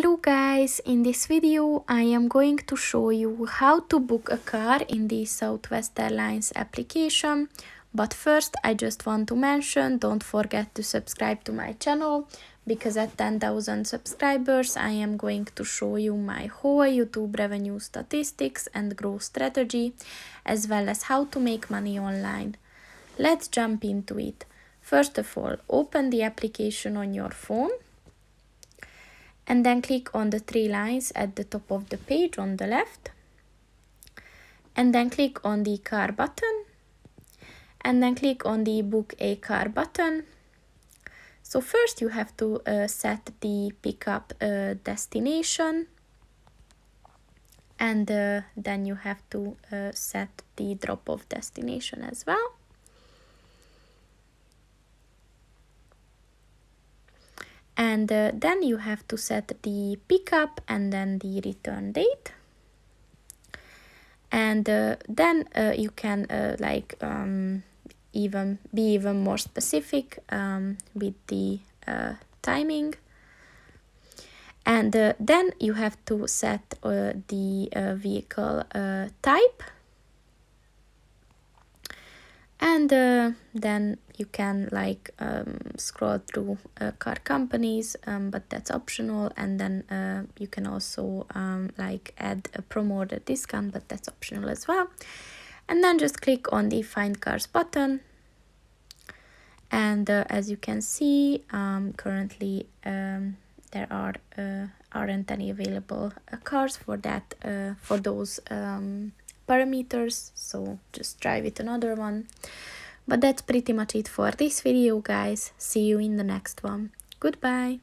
Hello guys, in this video I am going to show you how to book a car in the Southwest Airlines application. But first I just want to mention, don't forget to subscribe to my channel, because at 10,000 subscribers I am going to show you my whole YouTube revenue statistics and growth strategy, as well as how to make money online. Let's jump into it. First of all, open the application on your phone. And then click on the three lines at the top of the page on the left. And then click on the car button. And then click on the book a car button. So first you have to set the pickup destination. And then you have to set the drop-off destination as well. And then you have to set the pickup and then the return date. And then you can be even more specific with the timing. And then you have to set the vehicle type. And then you can scroll through car companies, but that's optional. And then you can also add a promo or a discount, but that's optional as well. And then just click on the Find Cars button. And as you can see, currently there aren't any available cars for that for those parameters, so just try with another one. But that's pretty much it for this video, guys. See you in the next one. Goodbye.